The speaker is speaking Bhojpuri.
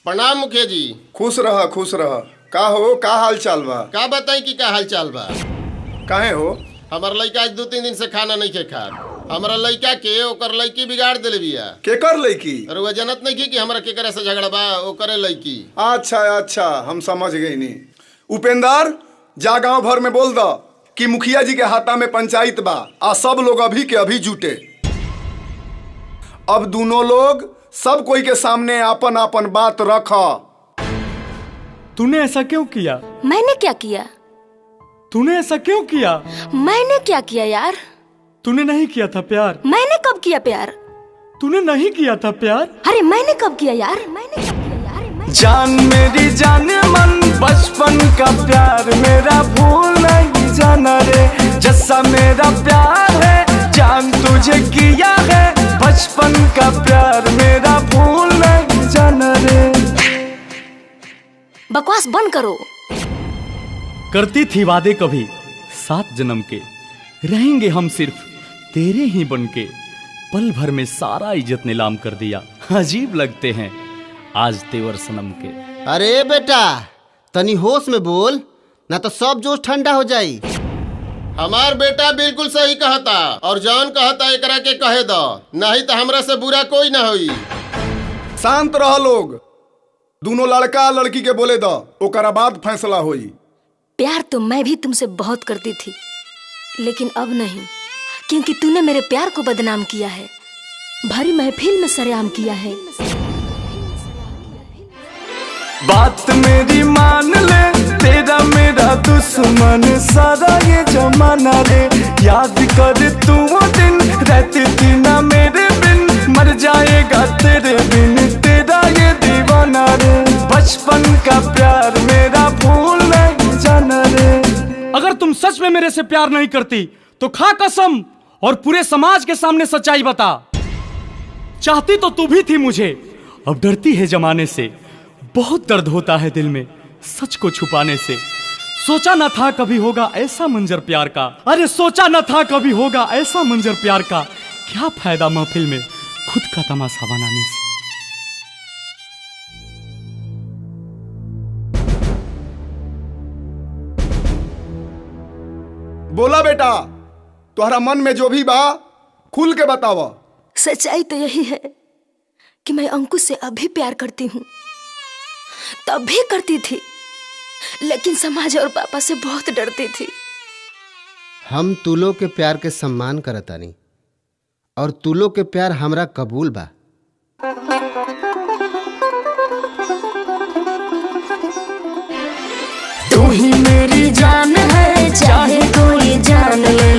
प्रणाम मुखिया जी। खुश रह खुश रह। का हो, का हाल चाल बा? का बताई कि का हाल चाल बा? काहे हो? हमार लड़का आज 2-3 दिन से खाना नहीं खे खा। हमारा लड़का के ओकर लड़की बिगाड़ देले बिया। केकर लड़की? अरे वह जनत नहीं कि हमरा केकरा से झगड़ा बा, ओकरे लड़की। अच्छा अच्छा, हम समझ गई नी। उपेंद्र, जा गांव भर में बोल दो कि मुखिया जी के हाथा में पंचायत बा आ सब लोग अभी के अभी जुटे। अब दोनों लोग सब कोई के सामने आपन आपन बात रख। तूने ऐसा क्यों किया? मैंने क्या किया? तूने ऐसा क्यों किया? मैंने क्या किया यार? तूने नहीं किया था प्यार। मैंने कब किया प्यार? तूने नहीं किया था प्यार। अरे मैंने कब किया यार? मैंने कब किया यार? जान मेरी जान मन बचपन का प्यार मेरा भूल नहीं जाना रे। जैसा मेरा प्यार है जान तुझे किया है, बचपन का प्यार मेरा भूल नहीं जाना रे। बकवास बंद करो। करती थी वादे कभी 7 जन्म के, रहेंगे हम सिर्फ तेरे ही बनके। पल भर में सारा इज्जत नीलाम कर दिया, अजीब लगते हैं आज तेवर सनम के। अरे बेटा तनी होश में बोल, ना तो सब जोश ठंडा हो जाई। हमार बेटा बिल्कुल सही कहता और जौन कहता एकरा के कहे दो, नहीं तो हमरा से बुरा कोई ना होई। शांत रह लोग। दोनों लड़का लड़की के बोले दो, ओकरा बाद फैसला होई। प्यार तो मैं भी तुमसे बहुत करती थी, लेकिन अब नहीं, क्योंकि तूने मेरे प्यार को बदनाम किया है, भरी महफिल में सरेआम किया है। बात मेरी मान ले, तेरा मेरा दुश्मन सारा ये जमाना रे। याद कर तू वो दिन रहती थी ना मेरे बिन, मर जाएगा तेरे बिन तेरा ये दीवाना रे। बचपन का प्यार मेरा भूल नहीं जाना रे। अगर तुम सच में मेरे से प्यार नहीं करती तो खा कसम और पूरे समाज के सामने सच्चाई बता। चाहती तो तू भी थी मुझे, अब डरती है जमाने से। बहुत दर्द होता है दिल में सच को छुपाने से। सोचा न था कभी होगा ऐसा मंजर प्यार का। अरे सोचा न था कभी होगा ऐसा मंजर प्यार का। क्या फायदा महफिल में खुद का तमाशा बनाने से। बोला बेटा, तुम्हारा मन में जो भी बा खुल के बतावा। सच्चाई तो यही है कि मैं अंकुश से अभी प्यार करती हूँ, तब भी करती थी, लेकिन समाज और पापा से बहुत डरती थी। हम तू लोग के प्यार के सम्मान करतानी और तू लोग के प्यार हमरा कबूल बा। तू ही मेरी जान है, चाहे कोई जान ले